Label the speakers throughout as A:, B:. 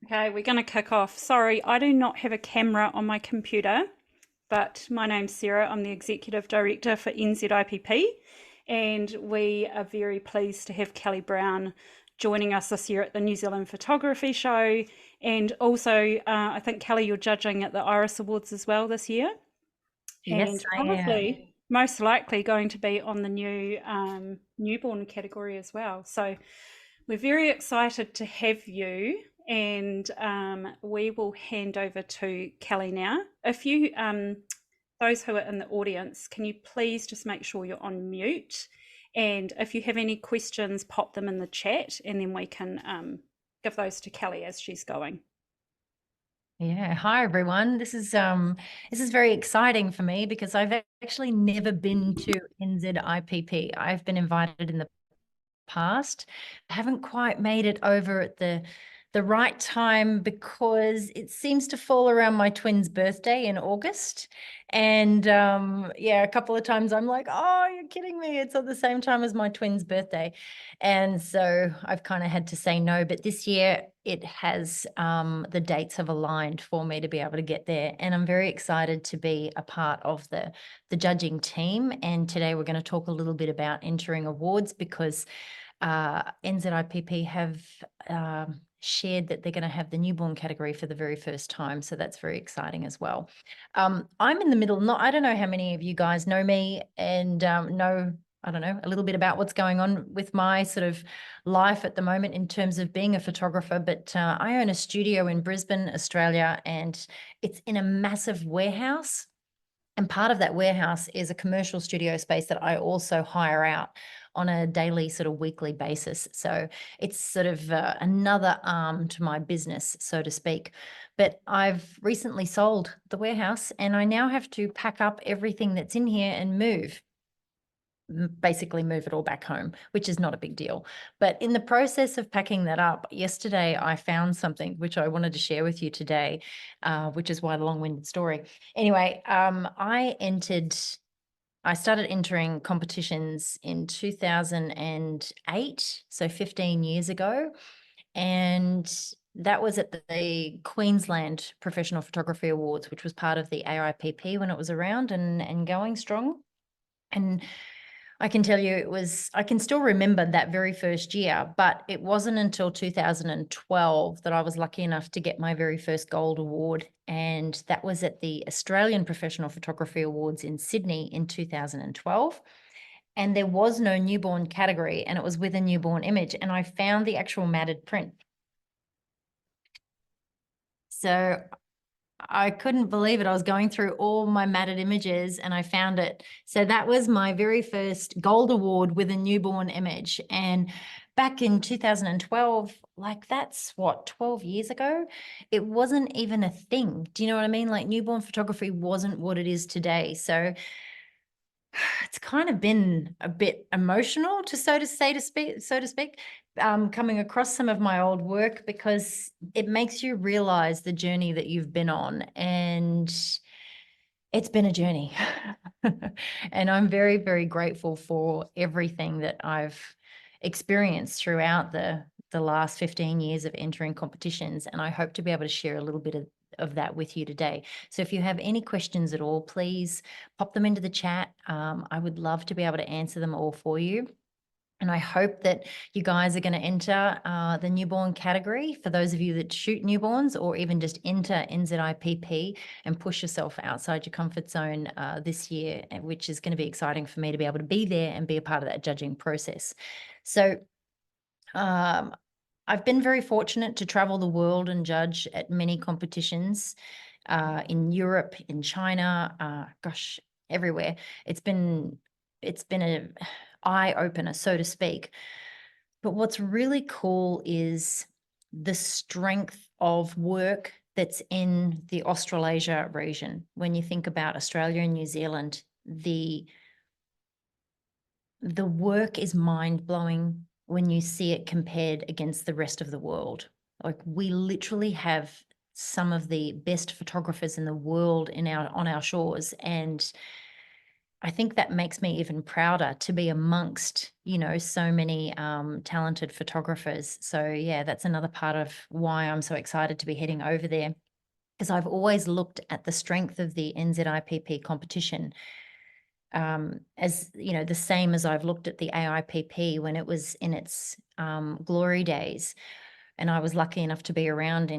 A: Okay, we're going to kick off. Sorry, I do not have a camera on my computer, but my name's Sarah. I'm the Executive Director for NZIPP, and we are very pleased to have Kelly Brown joining us this year at the New Zealand Photography Show. And also, I think, Kelly, you're judging at the Iris Awards as well this year,
B: Yes,
A: and
B: I am.
A: probably most likely going to be on the new newborn category as well. So we're very excited to have you, and we will hand over to Kelly now. If you, those who are in the audience, can you please just make sure you're on mute? And if you have any questions, pop them in the chat, and then we can give those to Kelly as she's going.
B: Yeah. Hi, everyone. This is very exciting for me because I've actually never been to NZIPP. I've been invited in the past. I haven't quite made it over at the right time because it seems to fall around my twin's birthday in August. And yeah, a couple of times I'm like, oh, you're kidding me. It's at the same time as my twin's birthday. And so I've kind of had to say no. But this year it has, the dates have aligned for me to be able to get there. And I'm very excited to be a part of the judging team. And today we're going to talk a little bit about entering awards because NZIPP have shared that they're going to have the newborn category for the very first time. So that's very exciting as well. I'm in the middle. I don't know how many of you guys know me and know, I don't know, a little bit about what's going on with my sort of life at the moment in terms of being a photographer. But I own a studio in Brisbane, Australia, and it's in a massive warehouse. And part of that warehouse is a commercial studio space that I also hire out on a daily, sort of weekly basis. So it's sort of another arm to my business, so to speak. But I've recently sold the warehouse and I now have to pack up everything that's in here and basically move it all back home, which is not a big deal. But in the process of packing that up, yesterday I found something which I wanted to share with you today, which is why the long-winded story. Anyway, I started entering competitions in 2008, so 15 years ago. And that was at the Queensland Professional Photography Awards, which was part of the AIPP when it was around and going strong. And I can tell you I can still remember that very first year, but it wasn't until 2012 that I was lucky enough to get my very first gold award. And that was at the Australian Professional Photography Awards in Sydney in 2012. And there was no newborn category, and it was with a newborn image. And I found the actual matted print. So I couldn't believe it. I was going through all my matted images and I found it. So that was my very first gold award with a newborn image. And back in 2012, like that's what, 12 years ago, it wasn't even a thing. Do you know what I mean? Like newborn photography wasn't what it is today. So it's kind of been a bit emotional so to speak, coming across some of my old work because it makes you realize the journey that you've been on, and it's been a journey. And I'm very, very grateful for everything that I've experienced throughout the last 15 years of entering competitions. And I hope to be able to share a little bit of that with you today. So if you have any questions at all, please pop them into the chat. I would love to be able to answer them all for you. And I hope that you guys are going to enter the newborn category for those of you that shoot newborns, or even just enter NZIPP and push yourself outside your comfort zone this year, which is going to be exciting for me to be able to be there and be a part of that judging process. So I've been very fortunate to travel the world and judge at many competitions in Europe, in China, gosh, everywhere. It's been a eye opener, so to speak. But what's really cool is the strength of work that's in the Australasia region. When you think about Australia and New Zealand, the work is mind-blowing when you see it compared against the rest of the world. Like we literally have some of the best photographers in the world on our shores, and I think that makes me even prouder to be amongst, so many talented photographers. So yeah, that's another part of why I'm so excited to be heading over there, because I've always looked at the strength of the NZIPP competition, as the same as I've looked at the AIPP when it was in its glory days. And I was lucky enough to be around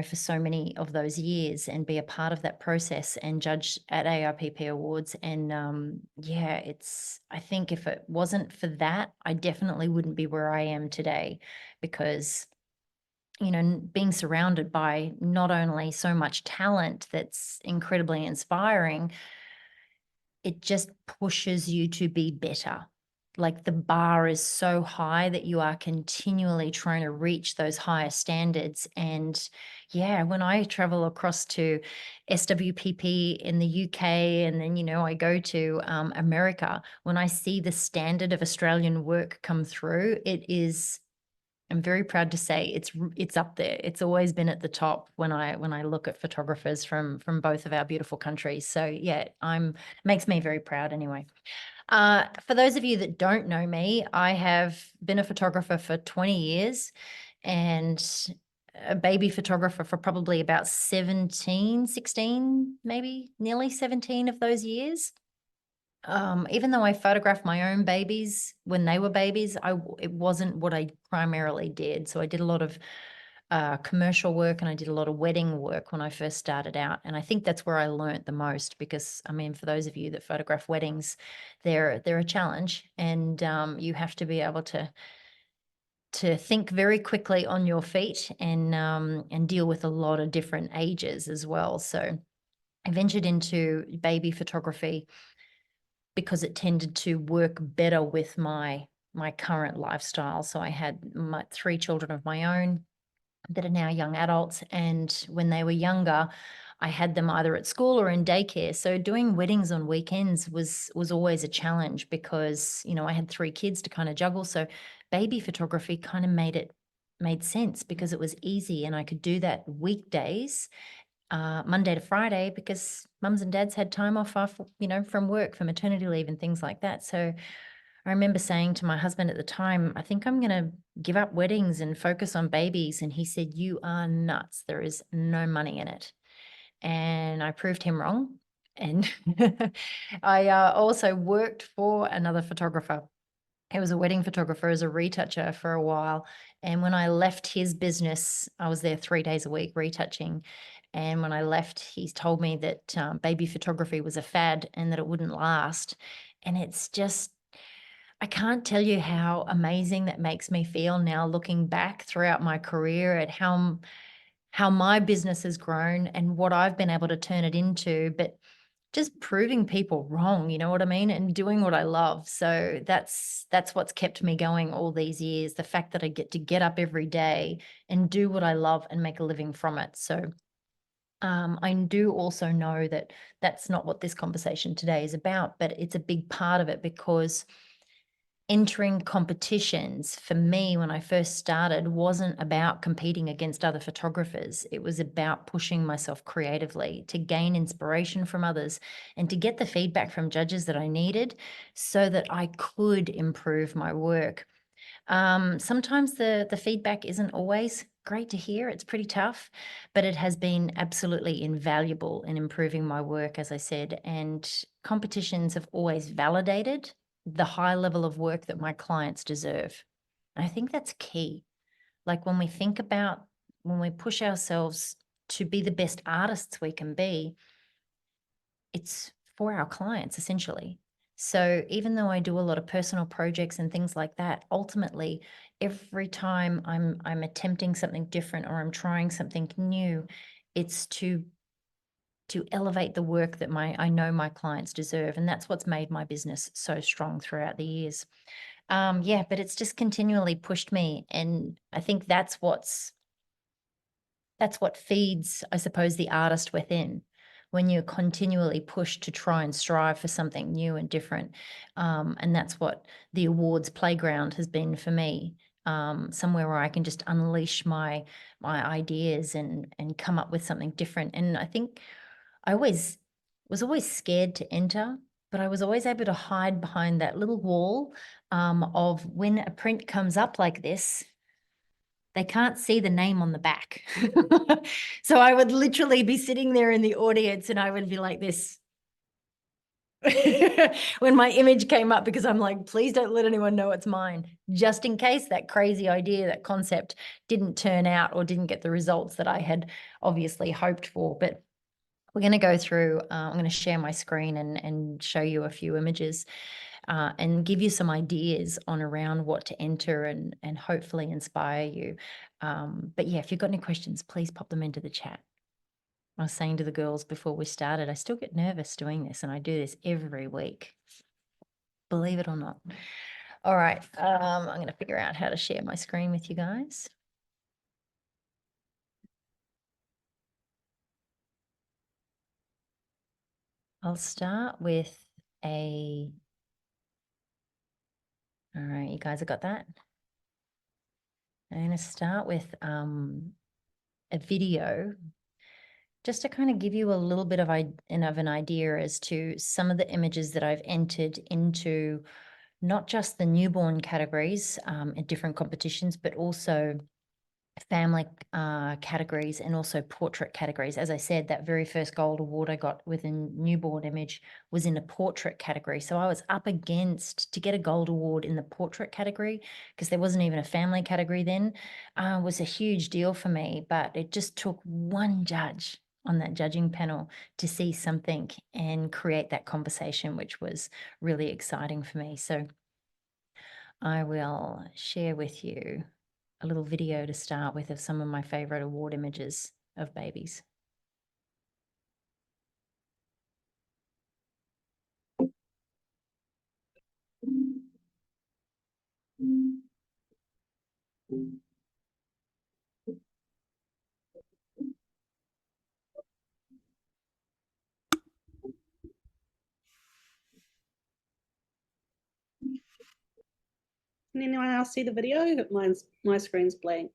B: for so many of those years and be a part of that process and judge at AIPP awards. And yeah, I think if it wasn't for that, I definitely wouldn't be where I am today, because being surrounded by not only so much talent that's incredibly inspiring, it just pushes you to be better. Like, the bar is so high that you are continually trying to reach those higher standards. And yeah, when I travel across to SWPP in the UK, and then, I go to America, when I see the standard of Australian work come through, I'm very proud to say it's up there. It's always been at the top when I look at photographers from both of our beautiful countries. So yeah, makes me very proud anyway. For those of you that don't know me, I have been a photographer for 20 years and a baby photographer for probably about 17, 16, maybe nearly 17 of those years. Even though I photographed my own babies when they were babies, it wasn't what I primarily did. So I did a lot of commercial work, and I did a lot of wedding work when I first started out. And I think that's where I learnt the most, because I mean, for those of you that photograph weddings, they're a challenge, and you have to be able to think very quickly on your feet, and deal with a lot of different ages as well. So I ventured into baby photography because it tended to work better with my current lifestyle. So I had my 3 children of my own that are now young adults, and when they were younger, I had them either at school or in daycare. So doing weddings on weekends was always a challenge, because I had 3 kids to kind of juggle. So baby photography kind of made sense, because it was easy, and I could do that weekdays, Monday to Friday, because mums and dads had time off, from work for maternity leave and things like that. So I remember saying to my husband at the time, I think I'm going to give up weddings and focus on babies. And he said, "You are nuts. There is no money in it." And I proved him wrong. And I also worked for another photographer. He was a wedding photographer as a retoucher for a while. And when I left his business, I was there 3 days a week retouching. And when I left, he told me that baby photography was a fad and that it wouldn't last. And it's just, I can't tell you how amazing that makes me feel now, looking back throughout my career at how my business has grown and what I've been able to turn it into. But just proving people wrong, you know what I mean? And doing what I love. So that's what's kept me going all these years. The fact that I get to get up every day and do what I love and make a living from it. So I do also know that that's not what this conversation today is about, but it's a big part of it, because entering competitions for me when I first started wasn't about competing against other photographers. It was about pushing myself creatively to gain inspiration from others and to get the feedback from judges that I needed so that I could improve my work. Sometimes the feedback isn't always great to hear. It's pretty tough, but it has been absolutely invaluable in improving my work, as I said. And competitions have always validated the high level of work that my clients deserve. I think that's key. Like, when we push ourselves to be the best artists we can be, it's for our clients essentially. So even though I do a lot of personal projects and things like that, ultimately every time I'm attempting something different or I'm trying something new, it's to elevate the work that I know my clients deserve. And that's what's made my business so strong throughout the years. Yeah, but it's just continually pushed me. And I think that's what feeds, I suppose, the artist within, when you're continually pushed to try and strive for something new and different. And that's what the awards playground has been for me. Somewhere where I can just unleash my ideas and come up with something different. And I think I always was always scared to enter but I was always able to hide behind that little wall of when a print comes up like this, they can't see the name on the back. So I would literally be sitting there in the audience and I would be like this. When my image came up, because I'm like, please don't let anyone know it's mine, just in case that crazy idea, that concept didn't turn out or didn't get the results that I had obviously hoped for. But we're going to go through, I'm going to share my screen and show you a few images and give you some ideas on around what to enter and hopefully inspire you. But yeah, if you've got any questions, please pop them into the chat. I was saying to the girls before we started, I still get nervous doing this, and I do this every week, believe it or not. All right, I'm going to figure out how to share my screen with you guys. I'll start with all right, you guys have got that? I'm going to start with a video just to kind of give you a little bit of an idea as to some of the images that I've entered into not just the newborn categories in different competitions, but also family categories and also portrait categories. As I said, that very first gold award I got with a newborn image was in a portrait category. So I was up against to get a gold award in the portrait category, because there wasn't even a family category then, was a huge deal for me. But it just took one judge on that judging panel to see something and create that conversation, which was really exciting for me. So I will share with you a little video to start with of some of my favorite award images of babies.
C: Can anyone else see the video? My screen's blank.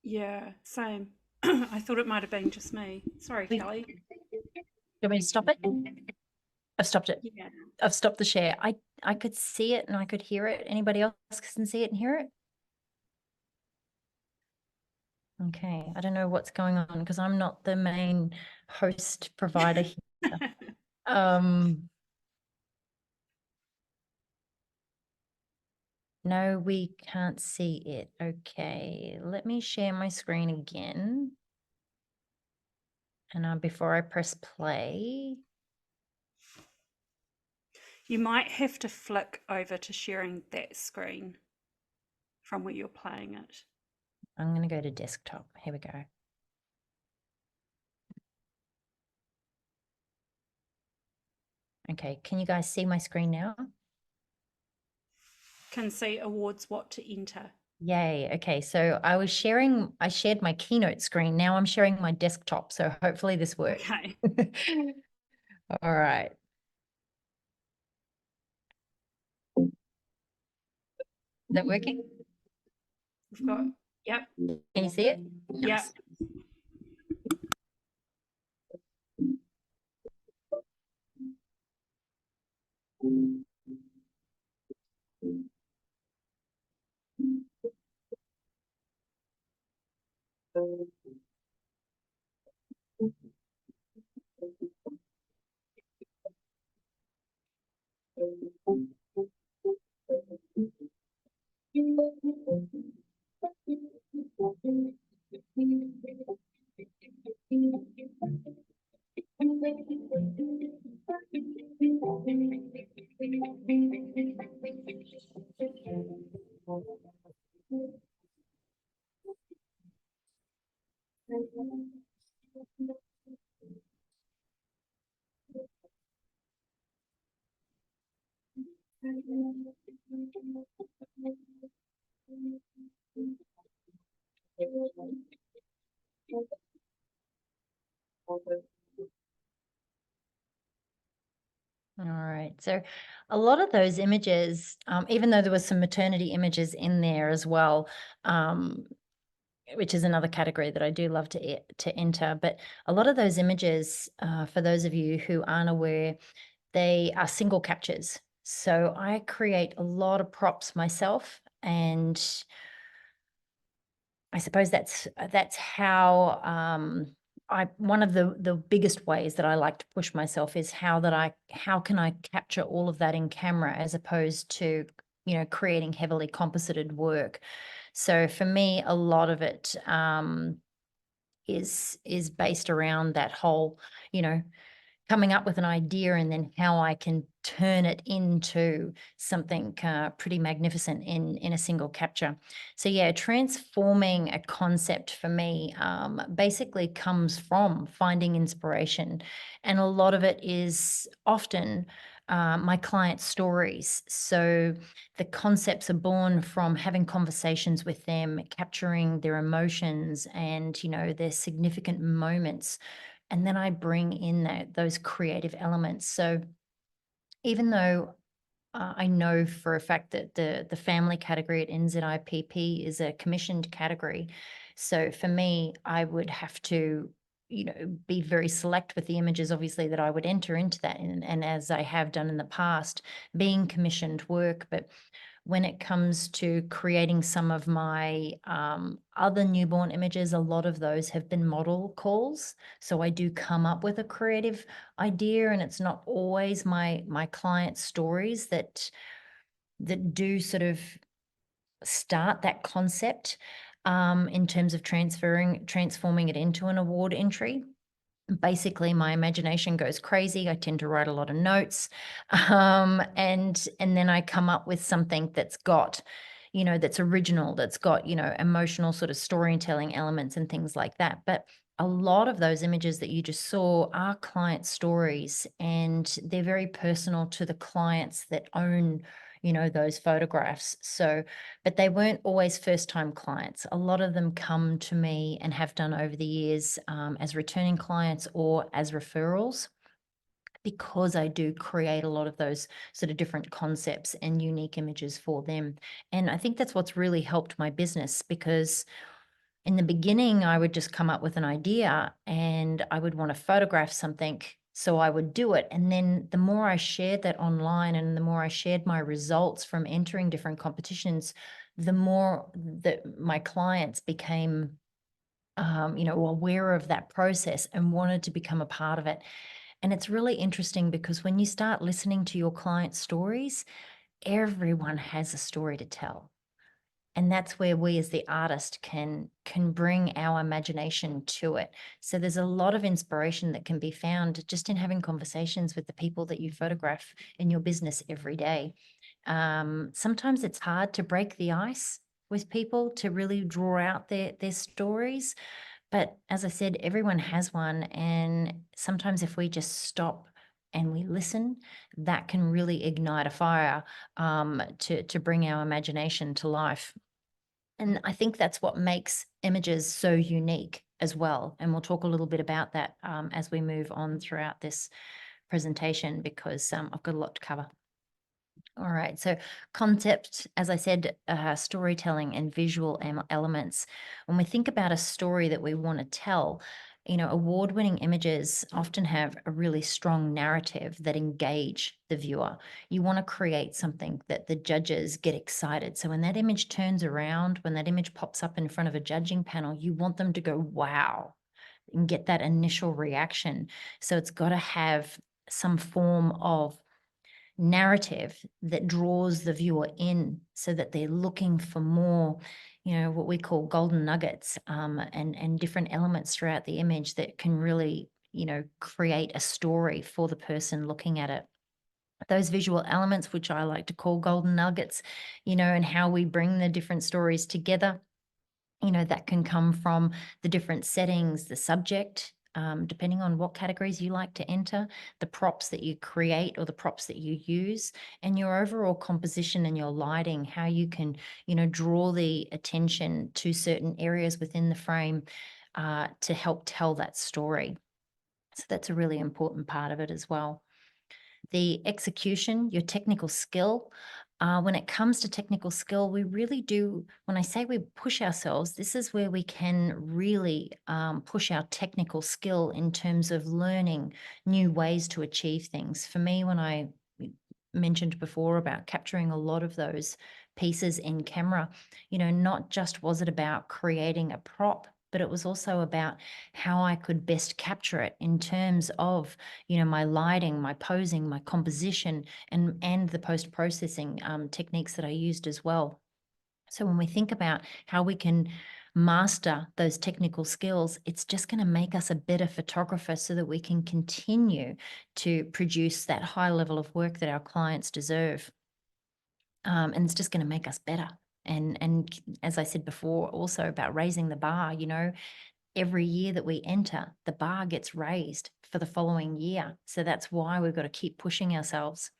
A: Yeah, same. I thought it might have been just me. Sorry, Kelly.
B: Do you want me to stop it? I've stopped it.
A: Yeah.
B: I've stopped the share. I could see it and I could hear it. Anybody else can see it and hear it? Okay, I don't know what's going on because I'm not the main host provider here. No, we can't see it. Okay, let me share my screen again. And before I press play,
A: You might have to flick over to sharing that screen from where you're playing it.
B: I'm going to go to desktop. Here we go. Okay, can you guys see my screen now?
A: Can see awards what to enter.
B: Yay. Okay, so I shared my Keynote screen. Now I'm sharing my desktop. So hopefully this works.
A: Okay.
B: All right. Is that working?
A: We've got, yep.
B: Can you see it?
A: Yep.
B: All right. So a lot of those images, even though there was some maternity images in there as well, which is another category that I do love to enter. But a lot of those images, for those of you who aren't aware, they are single captures. So I create a lot of props myself, and I suppose that's how one of the biggest ways that I like to push myself is how can I capture all of that in camera as opposed to, you know, creating heavily composited work. So for me, a lot of it is based around that whole, you know, coming up with an idea and then how I can turn it into something pretty magnificent in a single capture. So yeah, transforming a concept for me basically comes from finding inspiration, and a lot of it is often my clients' stories. So the concepts are born from having conversations with them, capturing their emotions and, you know, their significant moments, and then I bring in those creative elements. So even though I know for a fact that the family category at NZIPP is a commissioned category, so for me, I would have to, you know, be very select with the images, obviously, that I would enter into that, and as I have done in the past, being commissioned work. But when it comes to creating some of my other newborn images, a lot of those have been model calls. So I do come up with a creative idea, and it's not always my client stories that do sort of start that concept in terms of transforming it into an award entry. Basically, my imagination goes crazy. I tend to write a lot of notes, and then I come up with something that's got, you know, that's original, that's got, you know, emotional sort of storytelling elements and things like that. But a lot of those images that you just saw are client stories, and they're very personal to the clients that own, you know, those photographs. So but they weren't always first-time clients. A lot of them come to me and have done over the years as returning clients or as referrals, because I do create a lot of those sort of different concepts and unique images for them. And I think that's what's really helped my business, because in the beginning, I would just come up with an idea and I would want to photograph something. So I would do it. And then the more I shared that online and the more I shared my results from entering different competitions, the more that my clients became, you know, aware of that process and wanted to become a part of it. And it's really interesting because when you start listening to your clients' stories, everyone has a story to tell. And that's where we as the artist can bring our imagination to it. So there's a lot of inspiration that can be found just in having conversations with the people that you photograph in your business every day. Sometimes it's hard to break the ice with people to really draw out their stories. But as I said, everyone has one. And sometimes if we just stop and we listen, that can really ignite a fire to bring our imagination to life. And I think that's what makes images so unique as well. And we'll talk a little bit about that as we move on throughout this presentation, because I've got a lot to cover. All right, so concept, as I said, storytelling and visual elements. When we think about a story that we want to tell, you know, award-winning images often have a really strong narrative that engage the viewer. You want to create something that the judges get excited. So when that image turns around, when that image pops up in front of a judging panel, you want them to go, wow, and get that initial reaction. So it's got to have some form of narrative that draws the viewer in so that they're looking for more, you know, what we call golden nuggets, and different elements throughout the image that can really, you know, create a story for the person looking at it. Those visual elements, which I like to call golden nuggets, you know, and how we bring the different stories together, you know, that can come from the different settings, the subject, depending on what categories you like to enter, the props that you create or the props that you use, and your overall composition and your lighting, how you can, you know, draw the attention to certain areas within the frame to help tell that story. So that's a really important part of it as well. The execution, your technical skill, When it comes to technical skill, we really do, when I say we push ourselves, this is where we can really push our technical skill in terms of learning new ways to achieve things. For me, when I mentioned before about capturing a lot of those pieces in camera, not just was it about creating a prop, but it was also about how I could best capture it in terms of, my lighting, my posing, my composition, and the post-processing techniques that I used as well. So when we think about how we can master those technical skills, it's just going to make us a better photographer so that we can continue to produce that high level of work that our clients deserve. And it's just going to make us better. And as I said before, also about raising the bar, every year that we enter, the bar gets raised for the following year. So that's why we've got to keep pushing ourselves.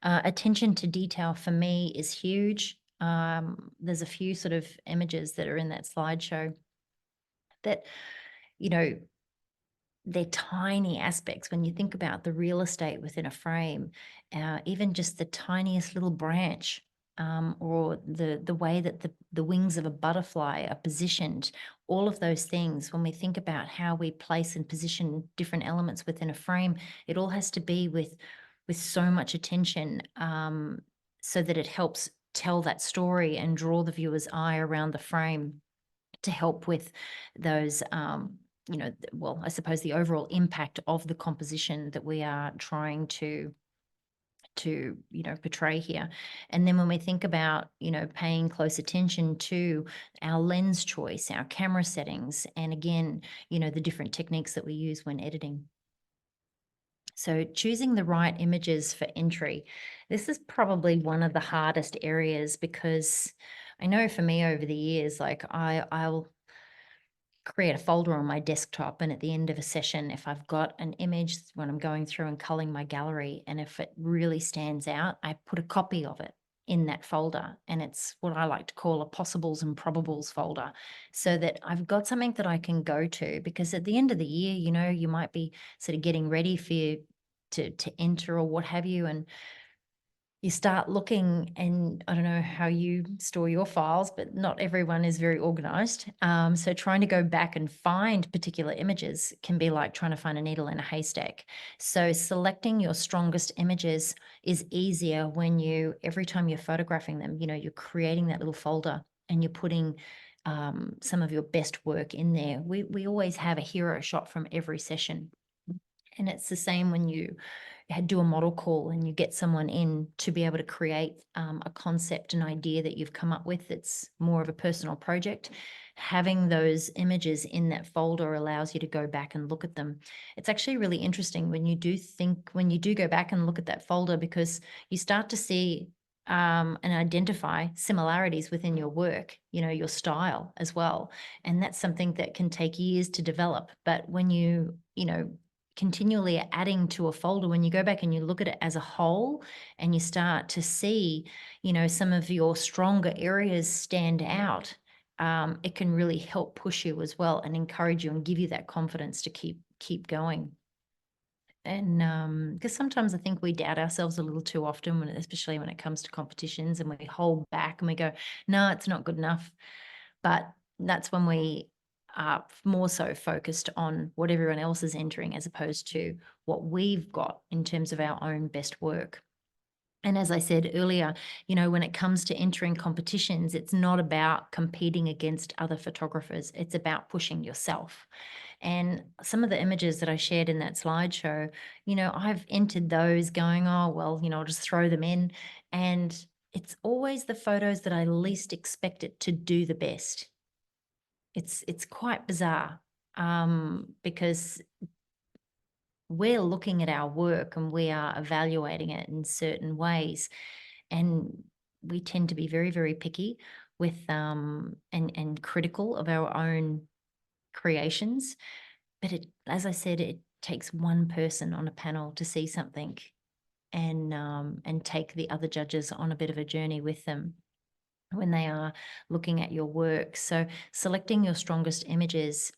B: Attention to detail for me is huge. There's a few sort of images that are in that slideshow that, they're tiny aspects. When you think about the real estate within a frame, even just the tiniest little branch, or the way that the wings of a butterfly are positioned, all of those things, when we think about how we place and position different elements within a frame, it all has to be with so much attention, so that it helps tell that story and draw the viewer's eye around the frame to help with those, well, I suppose the overall impact of the composition that we are trying to portray here. And then when we think about, paying close attention to our lens choice, our camera settings, and again, the different techniques that we use when editing. So choosing the right images for entry, this is probably one of the hardest areas, because I know for me over the years, like I'll create a folder on my desktop, and at the end of a session, if I've got an image when I'm going through and culling my gallery, and if it really stands out, I put a copy of it in that folder, and it's what I like to call a possibles and probables folder, so that I've got something that I can go to, because at the end of the year, you might be sort of getting ready for you to enter or what have you, and you start looking, and I don't know how you store your files, but not everyone is very organized. So trying to go back and find particular images can be like trying to find a needle in a haystack. So selecting your strongest images is easier when every time you're photographing them, you're creating that little folder and you're putting some of your best work in there. We always have a hero shot from every session. And it's the same when you do a model call and you get someone in to be able to create a concept, an idea that you've come up with that's more of a personal project. Having those images in that folder allows you to go back and look at them. It's actually really interesting when you do go back and look at that folder, because you start to see and identify similarities within your work, your style as well. And that's something that can take years to develop. But when you continually adding to a folder, when you go back and you look at it as a whole and you start to see, some of your stronger areas stand out, it can really help push you as well and encourage you and give you that confidence to keep going. And because sometimes I think we doubt ourselves a little too often, especially when it comes to competitions, and we hold back and we go, no, it's not good enough. But that's when we are more so focused on what everyone else is entering, as opposed to what we've got in terms of our own best work. And as I said earlier, when it comes to entering competitions, it's not about competing against other photographers. It's about pushing yourself. And some of the images that I shared in that slideshow, I've entered those going, oh, well, I'll just throw them in. And it's always the photos that I least expect it to do the best. It's quite bizarre, because we're looking at our work and we are evaluating it in certain ways, and we tend to be very, very picky with and critical of our own creations. But as I said, it takes one person on a panel to see something and take the other judges on a bit of a journey with them when they are looking at your work. So selecting your strongest images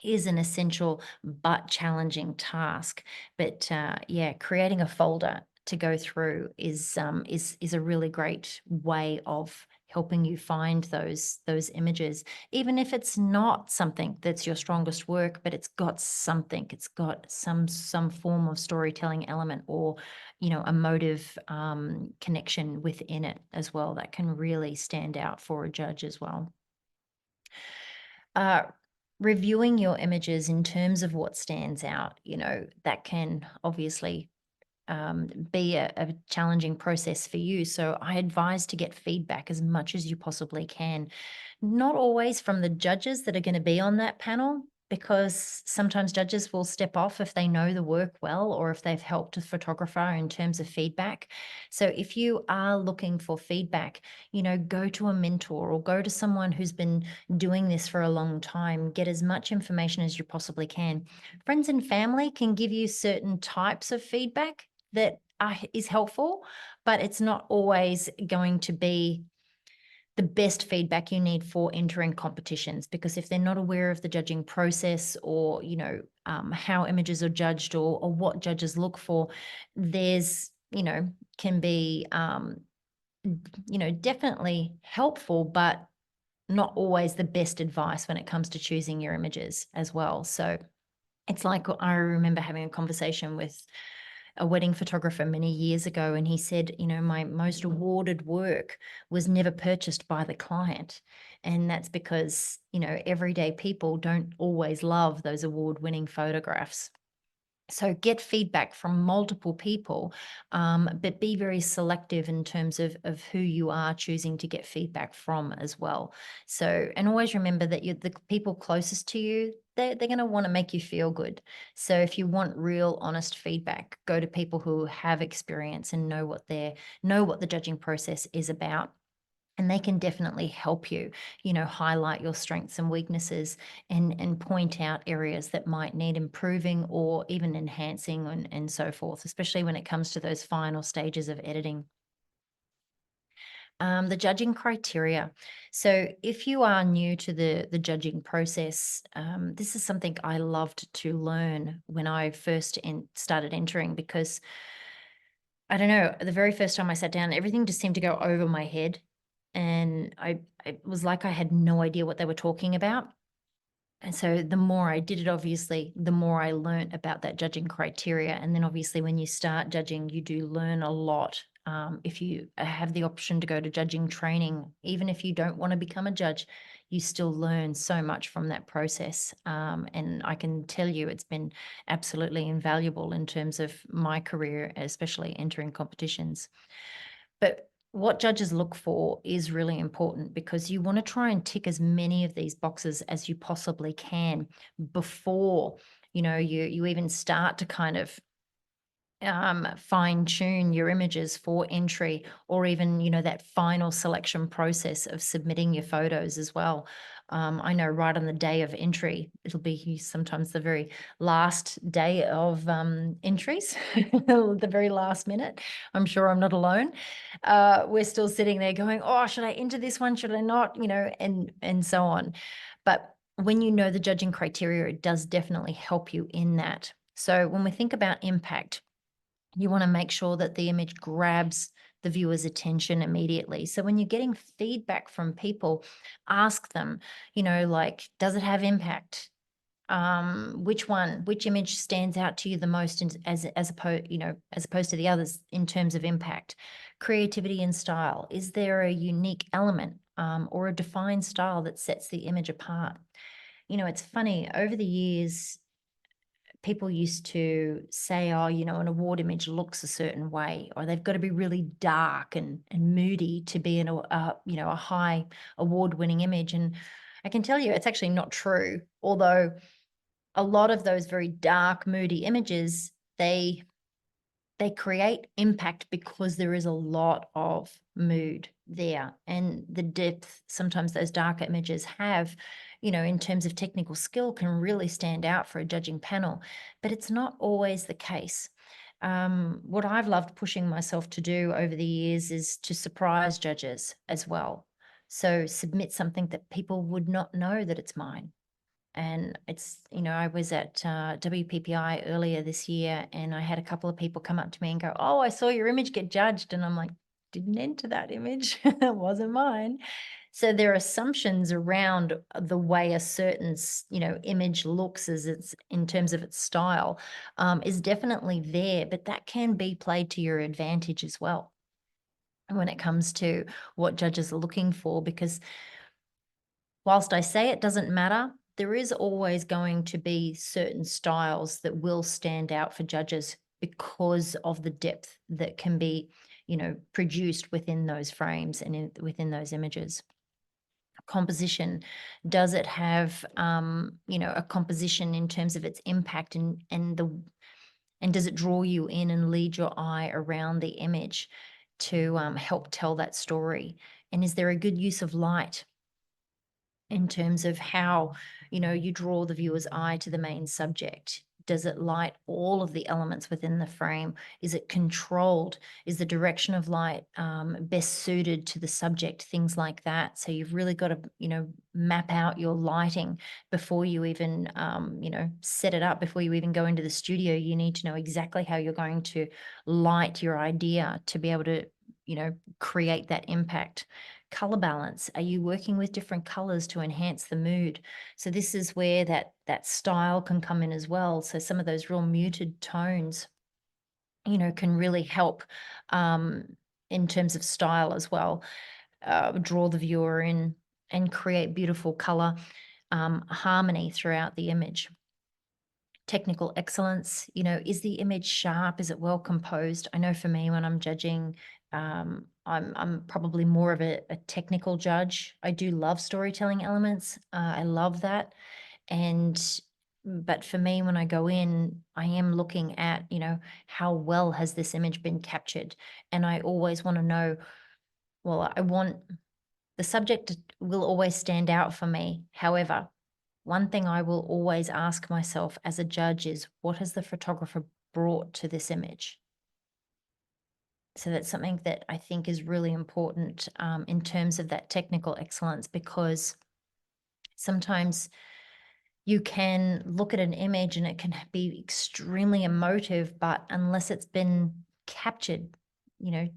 B: is an essential but challenging task. But yeah, creating a folder to go through is a really great way of helping you find those images, even if it's not something that's your strongest work, but it's got something, it's got some form of storytelling element, or emotive connection within it as well, that can really stand out for a judge as well. Reviewing your images in terms of what stands out, that can obviously be a challenging process for you. So I advise to get feedback as much as you possibly can. Not always from the judges that are going to be on that panel, because sometimes judges will step off if they know the work well, or if they've helped a photographer in terms of feedback. So if you are looking for feedback, go to a mentor or go to someone who's been doing this for a long time. Get as much information as you possibly can. Friends and family can give you certain types of feedback that is helpful, but it's not always going to be the best feedback you need for entering competitions, because if they're not aware of the judging process, or how images are judged, or what judges look for, there's can be definitely helpful, but not always the best advice when it comes to choosing your images as well. So it's like, I remember having a conversation with a wedding photographer many years ago, and he said, my most awarded work was never purchased by the client. And that's because, everyday people don't always love those award-winning photographs. So get feedback from multiple people, but be very selective in terms of who you are choosing to get feedback from as well. So, and always remember that the people closest to you, they're going to want to make you feel good. So if you want real, honest feedback, go to people who have experience and know what the judging process is about. And they can definitely help you, highlight your strengths and weaknesses, and point out areas that might need improving or even enhancing, and so forth, especially when it comes to those final stages of editing. The judging criteria. So if you are new to the judging process, this is something I loved to learn when I first started entering, because I don't know, the very first time I sat down, everything just seemed to go over my head. And it was like I had no idea what they were talking about. And so the more I did it, obviously, the more I learned about that judging criteria. And then obviously when you start judging, you do learn a lot. If you have the option to go to judging training, even if you don't want to become a judge, you still learn so much from that process. And I can tell you it's been absolutely invaluable in terms of my career, especially entering competitions. But what judges look for is really important, because you want to try and tick as many of these boxes as you possibly can before you even start to kind of fine tune your images for entry, or even that final selection process of submitting your photos as well. I know right on the day of entry, it'll be sometimes the very last day of entries, the very last minute. I'm sure I'm not alone. We're still sitting there going, oh, should I enter this one? Should I not? And so on. But when you know the judging criteria, it does definitely help you in that. So when we think about impact, you want to make sure that the image grabs the viewer's attention immediately. So when you're getting feedback from people, ask them, like, does it have impact? Which image stands out to you the most as opposed to the others in terms of impact? Creativity and style. Is there a unique element or a defined style that sets the image apart? It's funny, over the years, people used to say, oh, an award image looks a certain way, or they've got to be really dark and moody to be a high award-winning image. And I can tell you it's actually not true. Although a lot of those very dark, moody images, they create impact because there is a lot of mood there, and the depth sometimes those darker images have, in terms of technical skill, can really stand out for a judging panel. But it's not always the case. What I've loved pushing myself to do over the years is to surprise judges as well. So submit something that people would not know that it's mine. And it's, I was at WPPI earlier this year, and I had a couple of people come up to me and go, "Oh, I saw your image get judged." And I'm like, didn't enter that image. It wasn't mine. So there are assumptions around the way a certain, image looks as it's in terms of its style, is definitely there, but that can be played to your advantage as well when it comes to what judges are looking for, because whilst I say it doesn't matter, there is always going to be certain styles that will stand out for judges because of the depth that can be, produced within those frames and within those images. Composition, does it have, a composition in terms of its impact, and does it draw you in and lead your eye around the image to help tell that story? And is there a good use of light in terms of how, you draw the viewer's eye to the main subject? Does it light all of the elements within the frame? Is it controlled? Is the direction of light best suited to the subject? Things like that. So you've really got to, map out your lighting before you even, set it up. Before you even go into the studio, you need to know exactly how you're going to light your idea to be able to, create that impact. Color balance. Are you working with different colors to enhance the mood? So this is where that style can come in as well. So some of those real muted tones, can really help in terms of style as well, draw the viewer in and create beautiful color harmony throughout the image. Technical excellence, is the image sharp? Is it well composed? I know for me, when I'm judging, I'm probably more of a technical judge. I do love storytelling elements. I love that. But for me, when I go in, I am looking at, how well has this image been captured? And I always want to know, well, the subject will always stand out for me. However, one thing I will always ask myself as a judge is, what has the photographer brought to this image? So that's something that I think is really important in terms of that technical excellence, because sometimes you can look at an image and it can be extremely emotive, but unless it's been captured,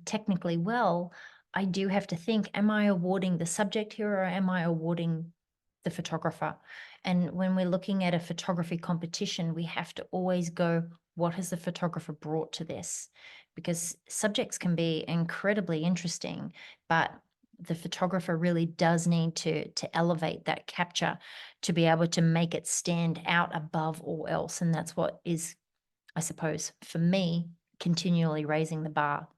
B: technically well, I do have to think, am I awarding the subject here, or am I awarding the photographer? And when we're looking at a photography competition, we have to always go, what has the photographer brought to this? Because subjects can be incredibly interesting, but the photographer really does need to elevate that capture to be able to make it stand out above all else. And that's what is, I suppose, for me, continually raising the bar.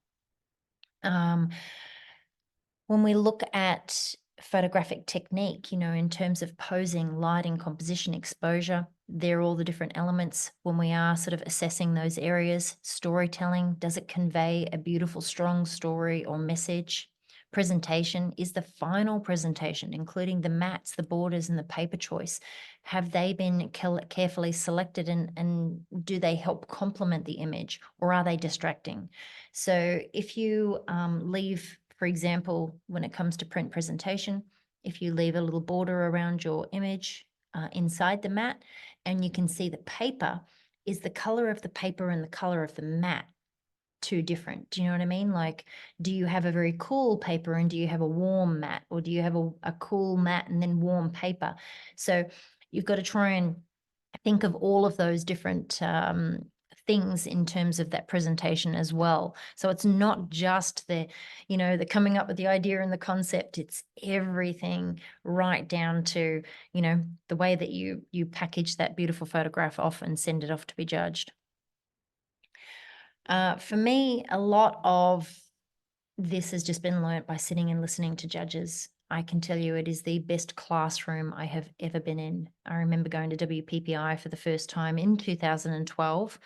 B: When we look at photographic technique, in terms of posing, lighting, composition, exposure, they're all the different elements when we are sort of assessing those areas. Storytelling, does it convey a beautiful, strong story or message? Presentation, is the final presentation, including the mats, the borders, and the paper choice, have they been carefully selected, and do they help complement the image, or are they distracting? So if you leave, for example, when it comes to print presentation, if you leave a little border around your image inside the mat, and you can see the paper, is the color of the paper and the color of the mat too different? Do you know what I mean? Like, do you have a very cool paper and do you have a warm mat, or do you have a cool mat and then warm paper? So you've got to try and think of all of those different things in terms of that presentation as well. So it's not just the coming up with the idea and the concept, it's everything right down to, the way that you package that beautiful photograph off and send it off to be judged. For me, a lot of this has just been learnt by sitting and listening to judges. I can tell you it is the best classroom I have ever been in. I remember going to WPPI for the first time in 2012,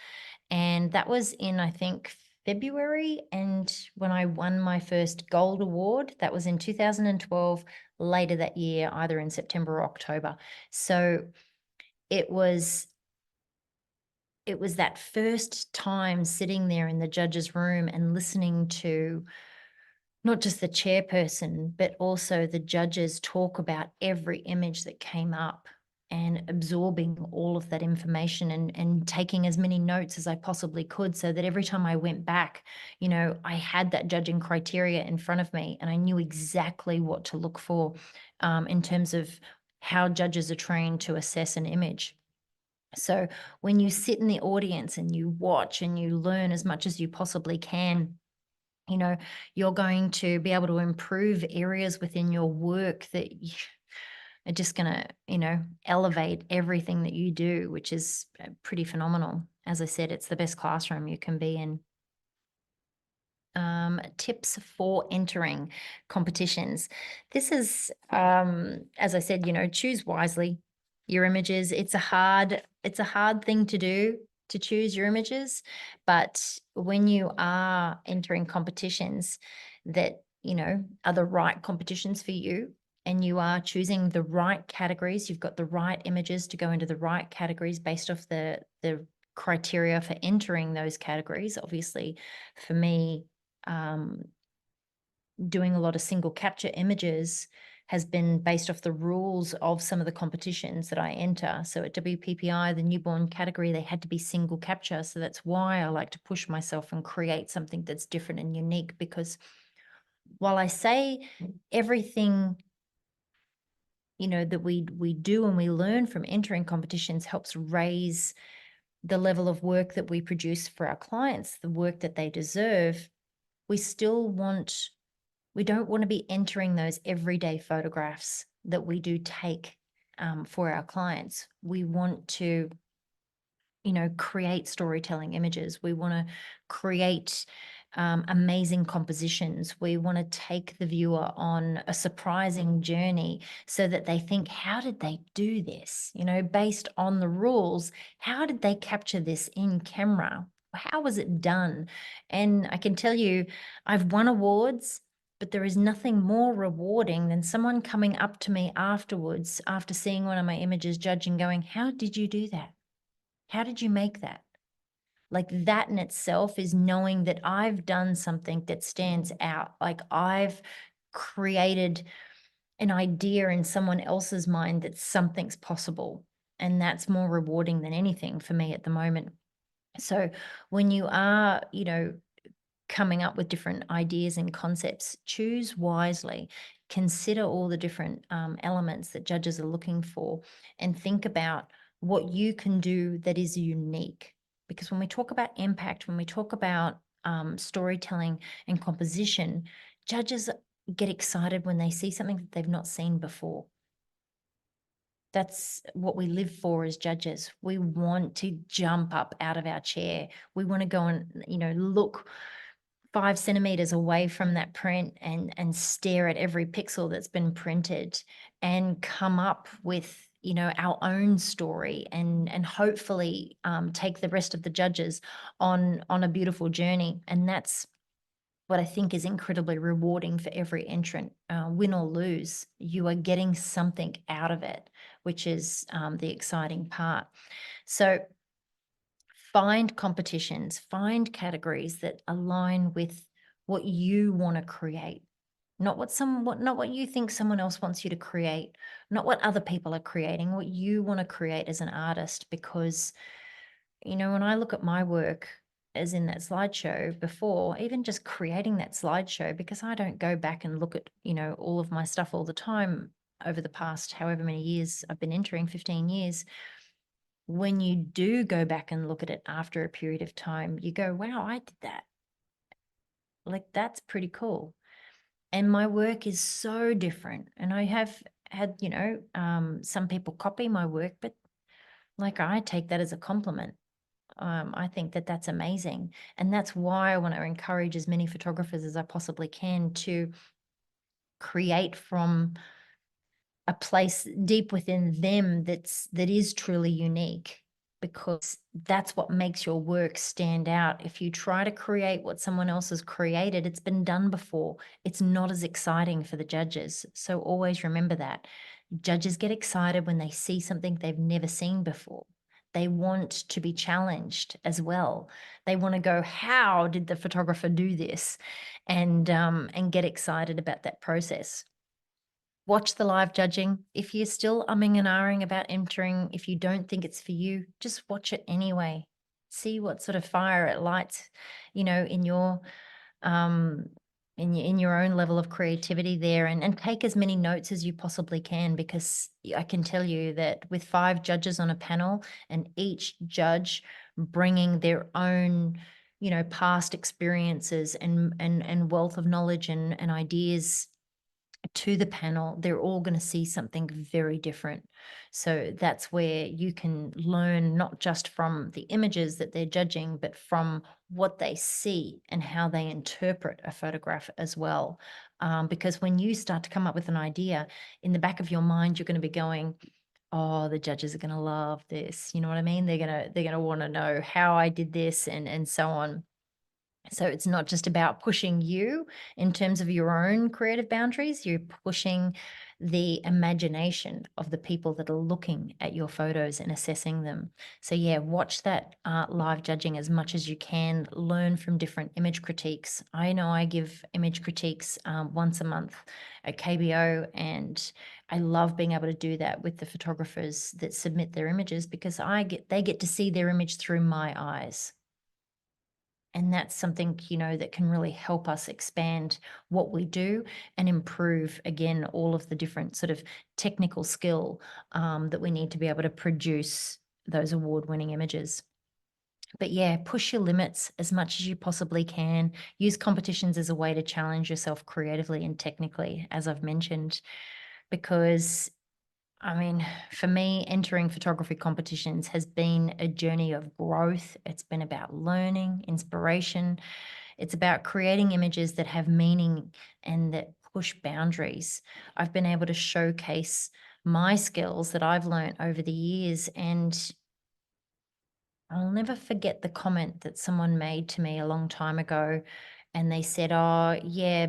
B: and that was in, I think, February. And when I won my first gold award, that was in 2012, later that year, either in September or October. So it was that first time sitting there in the judge's room and listening to not just the chairperson, but also the judges talk about every image that came up. and absorbing all of that information and taking as many notes as I possibly could, so that every time I went back, you know, I had that judging criteria in front of me and I knew exactly what to look for in terms of how judges are trained to assess an image. So when you sit in the audience and you watch and you learn as much as you possibly can, you know, you're going to be able to improve areas within your work that are just going to, you know, elevate everything that you do, which is pretty phenomenal. As I said, it's the best classroom you can be in. Tips for entering competitions. This is, as I said, you know, choose wisely your images. It's a hard thing to do, to choose your images, but when you are entering competitions that, you know, are the right competitions for you, and you are choosing the right categories, you've got the right images to go into the right categories based off the criteria for entering those categories. Obviously, for me, doing a lot of single capture images has been based off the rules of some of the competitions that I enter. So at WPPI, the newborn category, they had to be single capture. So that's why I like to push myself and create something that's different and unique, because while I say everything, you know, that we do and we learn from entering competitions helps raise the level of work that we produce for our clients, the work that they deserve, we don't want to be entering those everyday photographs that we do take for our clients. We want to, you know, create storytelling images. We want to create amazing compositions. We want to take the viewer on a surprising journey so that they think, how did they do this? You know, based on the rules, how did they capture this in camera? How was it done? And I can tell you, I've won awards, but there is nothing more rewarding than someone coming up to me afterwards, after seeing one of my images, judging, going, how did you do that? How did you make that? Like, that in itself is knowing that I've done something that stands out. Like, I've created an idea in someone else's mind that something's possible. And that's more rewarding than anything for me at the moment. So when you are, you know, coming up with different ideas and concepts, choose wisely. Consider all the different elements that judges are looking for, and think about what you can do that is unique. Because when we talk about impact, when we talk about storytelling and composition, judges get excited when they see something that they've not seen before. That's what we live for as judges. We want to jump up out of our chair. We want to go and, you know, look 5 centimeters away from that print and stare at every pixel that's been printed and come up with, you know, our own story, and hopefully take the rest of the judges on a beautiful journey. And that's what I think is incredibly rewarding for every entrant. Win or lose, you are getting something out of it, which is the exciting part. So find competitions, find categories that align with what you want to create, not what you think someone else wants you to create, not what other people are creating, what you want to create as an artist. Because, you know, when I look at my work, as in that slideshow before, even just creating that slideshow, because I don't go back and look at, you know, all of my stuff all the time over the past however many years I've been entering, 15 years. When you do go back and look at it after a period of time, you go, wow, I did that. Like, that's pretty cool. And my work is so different. And I have had, you know, some people copy my work, but like, I take that as a compliment. I think that that's amazing. And that's why I want to encourage as many photographers as I possibly can to create from a place deep within them that is truly unique, because that's what makes your work stand out. If you try to create what someone else has created, it's been done before, it's not as exciting for the judges. So always remember that. Judges get excited when they see something they've never seen before. They want to be challenged as well. They want to go, how did the photographer do this? And get excited about that process. watch the live judging. If you're still umming and ahhing about entering, if you don't think it's for you, just watch it anyway. See what sort of fire it lights, you know, in your in your own level of creativity there, and take as many notes as you possibly can, because I can tell you that with 5 judges on a panel and each judge bringing their own, you know, past experiences and wealth of knowledge and ideas to the panel, they're all going to see something very different. So that's where you can learn not just from the images that they're judging, but from what they see and how they interpret a photograph as well. Because when you start to come up with an idea, in the back of your mind, you're going to be going, oh, the judges are going to love this. You know what I mean? They're going to want to know how I did this and so on. So it's not just about pushing you in terms of your own creative boundaries, you're pushing the imagination of the people that are looking at your photos and assessing them. So yeah, watch that live judging as much as you can, learn from different image critiques. I know I give image critiques once a month at KBO, and I love being able to do that with the photographers that submit their images, because they get to see their image through my eyes. And that's something, you know, that can really help us expand what we do and improve, again, all of the different sort of technical skill that we need to be able to produce those award-winning images. But yeah, push your limits as much as you possibly can. Use competitions as a way to challenge yourself creatively and technically, as I've mentioned, because I mean, for me, entering photography competitions has been a journey of growth. It's been about learning, inspiration. It's about creating images that have meaning and that push boundaries. I've been able to showcase my skills that I've learned over the years, and I'll never forget the comment that someone made to me a long time ago. And they said, oh, yeah,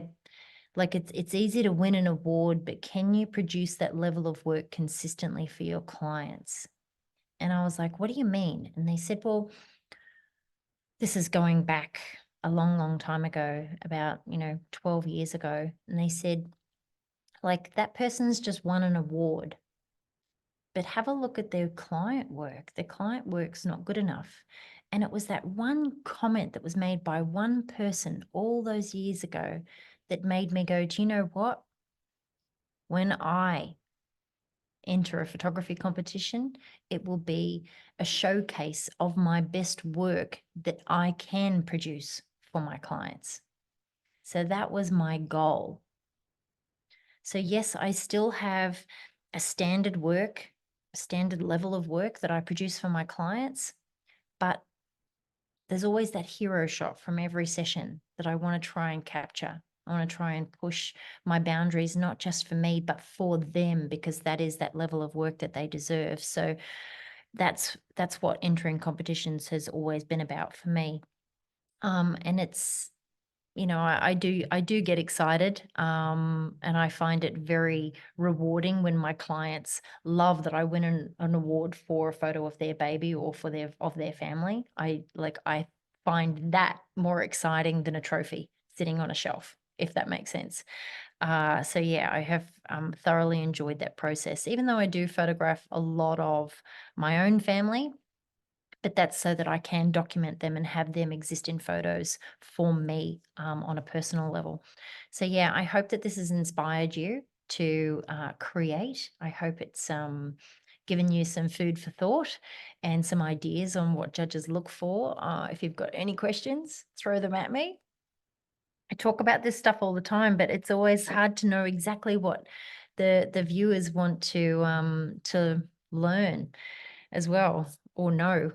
B: like it's easy to win an award, but can you produce that level of work consistently for your clients? And I was like, what do you mean? And they said, well, this is going back a long, long time ago, about, 12 years ago. And they said, like, that person's just won an award, but have a look at their client work. Their client work's not good enough. And it was that one comment that was made by one person all those years ago that made me go, do you know what? When I enter a photography competition, it will be a showcase of my best work that I can produce for my clients. So that was my goal. So yes, I still have a standard level of work that I produce for my clients, but there's always that hero shot from every session that I want to try and capture. I want to try and push my boundaries, not just for me, but for them, because that is that level of work that they deserve. So that's what entering competitions has always been about for me. And it's, I do get excited, and I find it very rewarding when my clients love that I win an award for a photo of their baby or for their family. I find that more exciting than a trophy sitting on a shelf, if that makes sense. So yeah, I have thoroughly enjoyed that process, even though I do photograph a lot of my own family. But that's so that I can document them and have them exist in photos for me on a personal level. So yeah, I hope that this has inspired you to create. I hope it's given you some food for thought and some ideas on what judges look for. If you've got any questions, throw them at me. I talk about this stuff all the time, but it's always hard to know exactly what the viewers want to learn as well, or know.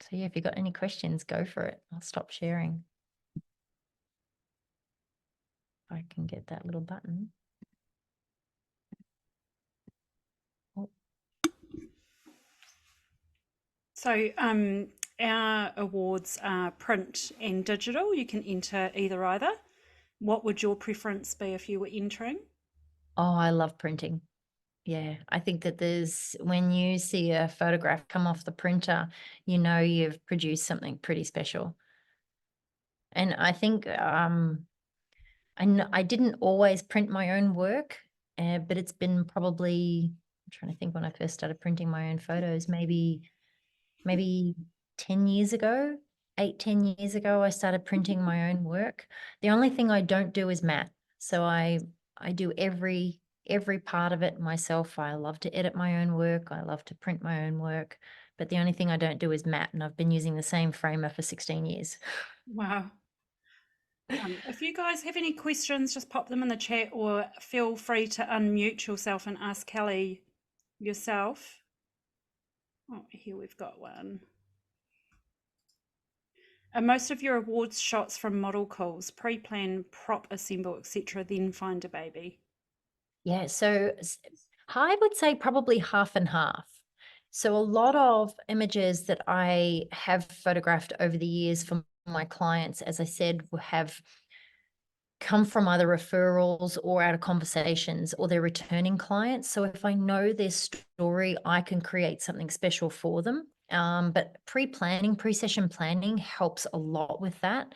B: So yeah, if you've got any questions, go for it. I'll stop sharing. If I can get that little button. Oh.
A: So our awards are print and digital. You can enter either. What would your preference be if you were entering?
B: Oh, I love printing. Yeah, I think that when you see a photograph come off the printer, you know you've produced something pretty special. And I think I didn't always print my own work. but it's been probably, I'm trying to think when I first started printing my own photos, maybe 10 years ago, 10 years ago, I started printing my own work. The only thing I don't do is matte. So I do every part of it myself. I love to edit my own work. I love to print my own work. But the only thing I don't do is matte, and I've been using the same framer for 16 years.
A: Wow. If you guys have any questions, just pop them in the chat or feel free to unmute yourself and ask Kelly yourself. Oh, here we've got one. Are most of your awards shots from model calls, pre-plan, prop assemble, etc., then find a baby?
B: Yeah, so I would say probably half and half. So a lot of images that I have photographed over the years for my clients, as I said, have come from either referrals or out of conversations, or they're returning clients. So if I know their story, I can create something special for them. But pre-planning, pre-session planning helps a lot with that.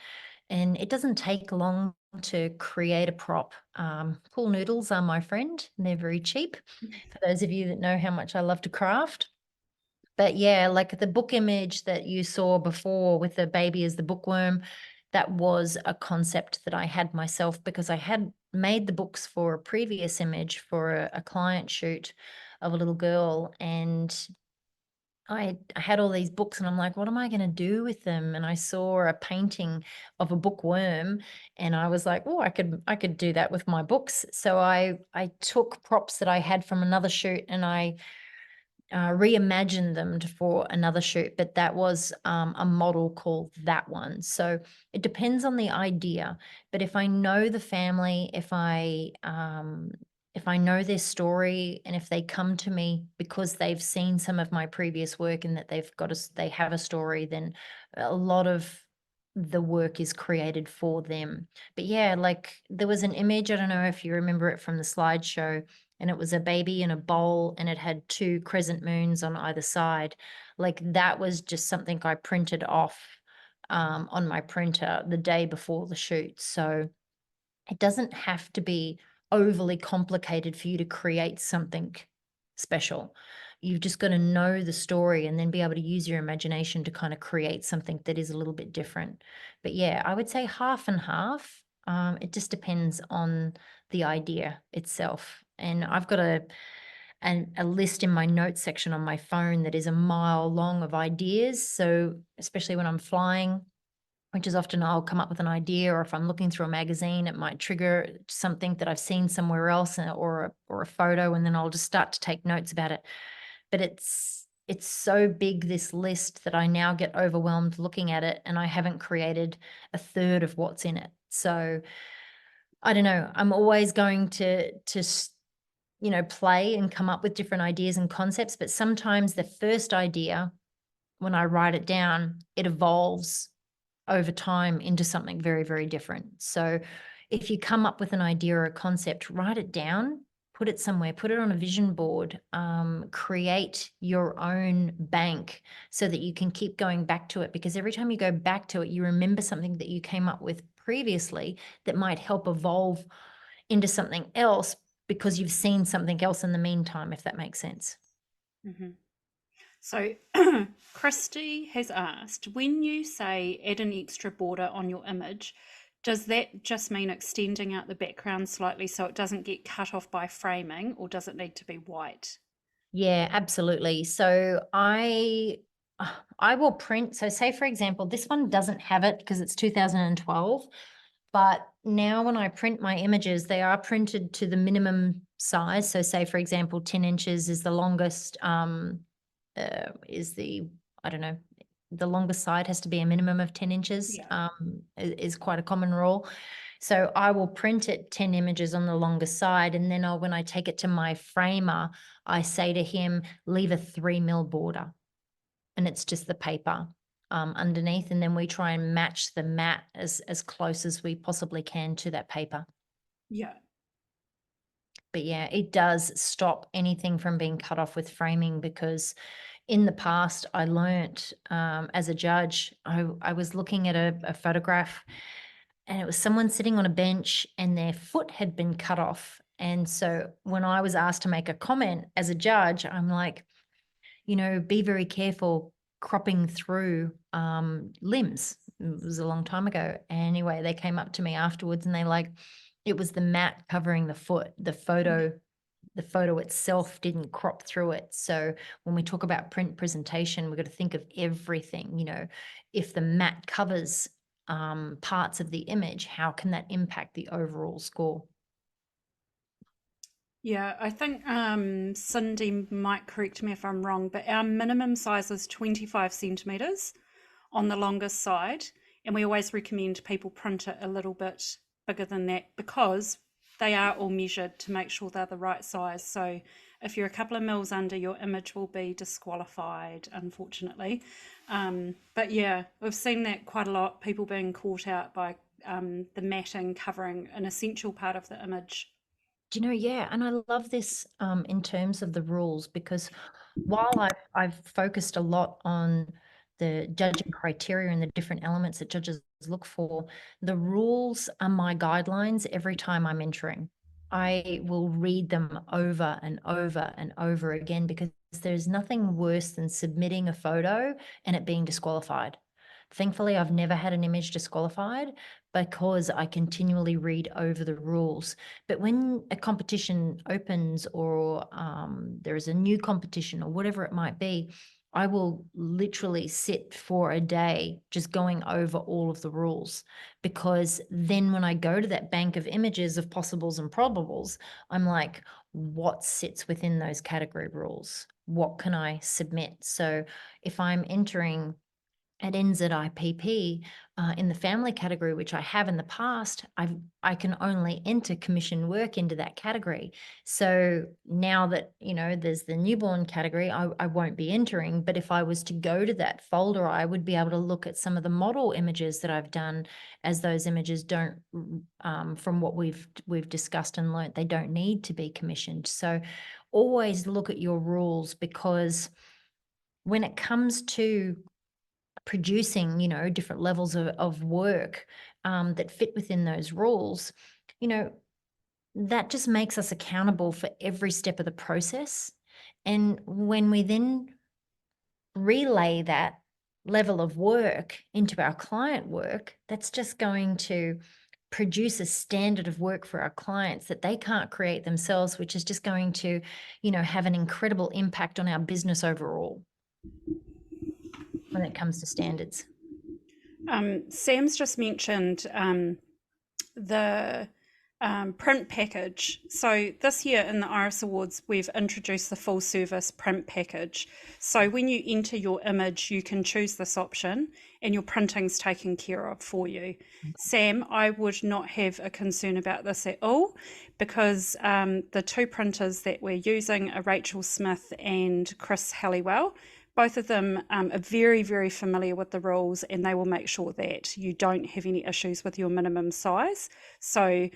B: And it doesn't take long to create a prop. Pool noodles are my friend, and they're very cheap for those of you that know how much I love to craft. But yeah, like the book image that you saw before with the baby as the bookworm, that was a concept that I had myself because I had made the books for a previous image for a client shoot of a little girl. And I had all these books and I'm like, what am I going to do with them? And I saw a painting of a bookworm and I was like, oh, I could do that with my books. So I took props that I had from another shoot and I reimagined them for another shoot, but that was a model called That One. So it depends on the idea. But if I know the family, if I know their story, and if they come to me because they've seen some of my previous work and that they have a story, then a lot of the work is created for them. But yeah, like there was an image, I don't know if you remember it from the slideshow, and it was a baby in a bowl and it had 2 crescent moons on either side. Like that was just something I printed off on my printer the day before the shoot. So it doesn't have to be overly complicated for you to create something special. You've just got to know the story and then be able to use your imagination to kind of create something that is a little bit different. But yeah, I would say half and half. It just depends on the idea itself. And I've got a list in my notes section on my phone that is a mile long of ideas. So especially when I'm flying, which is often I'll come up with an idea, or if I'm looking through a magazine, it might trigger something that I've seen somewhere else or a photo, and then I'll just start to take notes about it. But it's so big, this list, that I now get overwhelmed looking at it and I haven't created a third of what's in it. So I don't know. I'm always going to play and come up with different ideas and concepts, but sometimes the first idea, when I write it down, it evolves over time into something very, very different. So if you come up with an idea or a concept, write it down, put it somewhere, put it on a vision board, create your own bank so that you can keep going back to it, because every time you go back to it, you remember something that you came up with previously that might help evolve into something else because you've seen something else in the meantime, if that makes sense.
A: Mm-hmm. So Christy has asked, when you say add an extra border on your image, does that just mean extending out the background slightly so it doesn't get cut off by framing, or does it need to be white?
B: Yeah, absolutely. So I will print. So say, for example, this one doesn't have it because it's 2012. But now when I print my images, they are printed to the minimum size. So say, for example, 10 inches is the longest, I don't know, the longest side has to be a minimum of 10 inches,
A: Yeah.
B: is quite a common rule. So I will print it 10 images on the longest side. And then when I take it to my framer, I say to him, leave a 3mm border. And it's just the paper underneath. And then we try and match the mat as close as we possibly can to that paper.
A: Yeah.
B: But yeah, it does stop anything from being cut off with framing, because in the past I learnt as a judge, I was looking at a photograph and it was someone sitting on a bench and their foot had been cut off And so when I was asked to make a comment as a judge, I'm like, be very careful cropping through limbs. It was a long time ago. Anyway, they came up to me afterwards and it was the mat covering the foot. The photo itself didn't crop through it. So when we talk about print presentation, we've got to think of everything. If the mat covers parts of the image, how can that impact the overall score?
A: Yeah, I think Cindy might correct me if I'm wrong, but our minimum size is 25 centimeters on the longest side, and we always recommend people print it a little bit bigger than that because they are all measured to make sure they're the right size. So if you're a couple of mils under, your image will be disqualified, unfortunately. But yeah, we've seen that quite a lot, people being caught out by the matting covering an essential part of the image.
B: Do you know, yeah, and I love this in terms of the rules, because while I've focused a lot on the judging criteria and the different elements that judges look for, the rules are my guidelines every time I'm entering. I will read them over and over and over again, because there's nothing worse than submitting a photo and it being disqualified. Thankfully, I've never had an image disqualified because I continually read over the rules. But when a competition opens, or there is a new competition or whatever it might be, I will literally sit for a day just going over all of the rules, because then when I go to that bank of images of possibles and probables, I'm like, what sits within those category rules? What can I submit? So if I'm entering at NZIPP in the family category, which I have in the past, I can only enter commission work into that category. So now that, there's the newborn category, I won't be entering. But if I was to go to that folder, I would be able to look at some of the model images that I've done, as those images don't, from what we've discussed and learnt, they don't need to be commissioned. So always look at your rules, because when it comes to producing, different levels of work that fit within those rules, that just makes us accountable for every step of the process. And when we then relay that level of work into our client work, that's just going to produce a standard of work for our clients that they can't create themselves, which is just going to, have an incredible impact on our business overall when it comes to standards.
A: Sam's just mentioned the print package. So this year in the Iris Awards, we've introduced the full service print package. So when you enter your image, you can choose this option and your printing's taken care of for you. Sam, I would not have a concern about this at all, because the two printers that we're using are Rachel Smith and Chris Halliwell. Both of them are very, very familiar with the rules, and they will make sure that you don't have any issues with your minimum size. So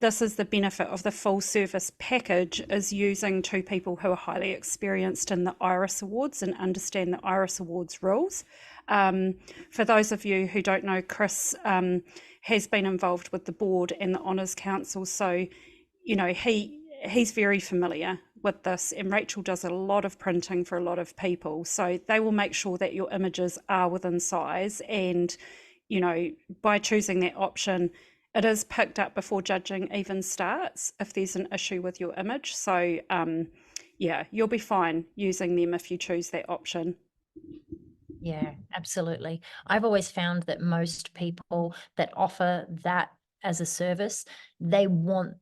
A: this is the benefit of the full service package, is using two people who are highly experienced in the Iris Awards and understand the Iris Awards rules. For those of you who don't know, Chris has been involved with the board and the Honours Council, so he's very familiar with this, and Rachel does a lot of printing for a lot of people, so they will make sure that your images are within size. And by choosing that option, it is picked up before judging even starts if there's an issue with your image. So yeah, you'll be fine using them if you choose that option.
B: Yeah, absolutely. I've always found that most people that offer that as a service, they want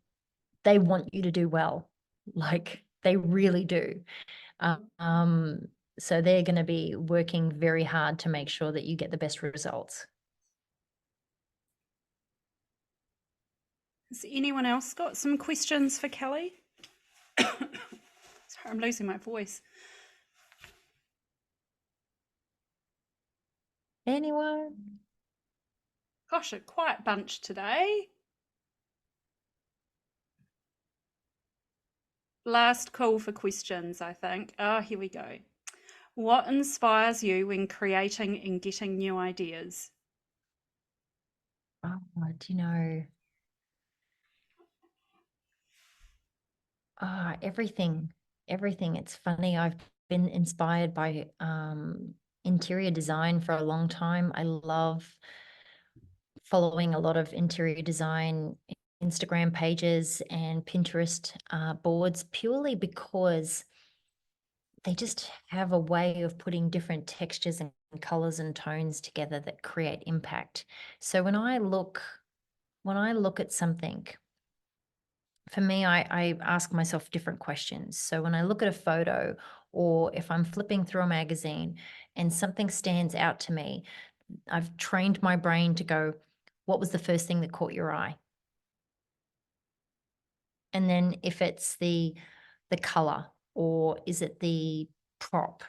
B: you to do well. Like, they really do. So they're going to be working very hard to make sure that you get the best results.
A: Has anyone else got some questions for Kelly? Sorry, I'm losing my voice.
B: Anyone?
A: Gosh, a quiet bunch today. Last call for questions, I think. Oh, here we go. What inspires you when creating and getting new ideas?
B: Oh, do you know? Everything, everything. It's funny. I've been inspired by interior design for a long time. I love following a lot of interior design Instagram pages and Pinterest boards purely because they just have a way of putting different textures and colors and tones together that create impact. So when I look at something, for me, I ask myself different questions. So when I look at a photo, or if I'm flipping through a magazine and something stands out to me, I've trained my brain to go, what was the first thing that caught your eye? And then if it's the color, or is it the prop,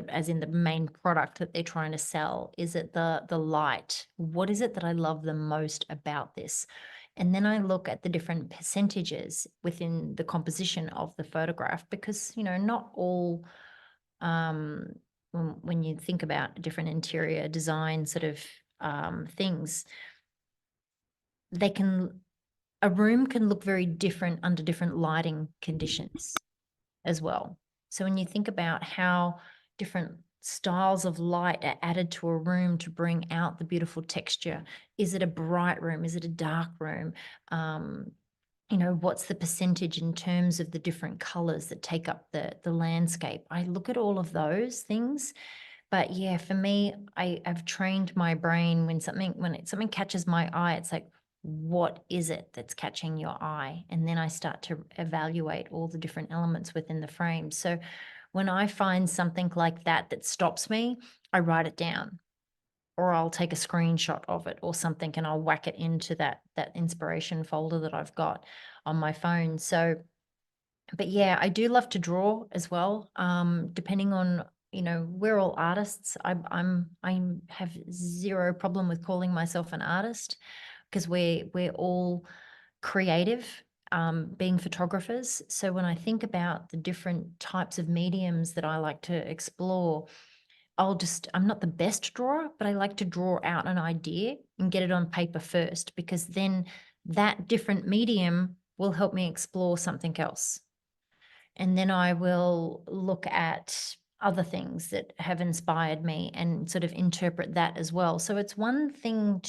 B: as in the main product that they're trying to sell? Is it the light? What is it that I love the most about this? And then I look at the different percentages within the composition of the photograph, because, not all, when you think about different interior design sort of things, a room can look very different under different lighting conditions as well. So when you think about how different styles of light are added to a room to bring out the beautiful texture, is it a bright room? Is it a dark room? What's the percentage in terms of the different colors that take up the landscape? I look at all of those things. But yeah, for me, I've trained my brain when something catches my eye, it's like, what is it that's catching your eye? And then I start to evaluate all the different elements within the frame. So when I find something like that stops me, I write it down, or I'll take a screenshot of it or something, and I'll whack it into that inspiration folder that I've got on my phone. So, but yeah, I do love to draw as well. Depending on, we're all artists. I have zero problem with calling myself an artist, because we're all creative, being photographers. So when I think about the different types of mediums that I like to explore, I'm not the best drawer, but I like to draw out an idea and get it on paper first, because then that different medium will help me explore something else. And then I will look at other things that have inspired me and sort of interpret that as well. So it's one thing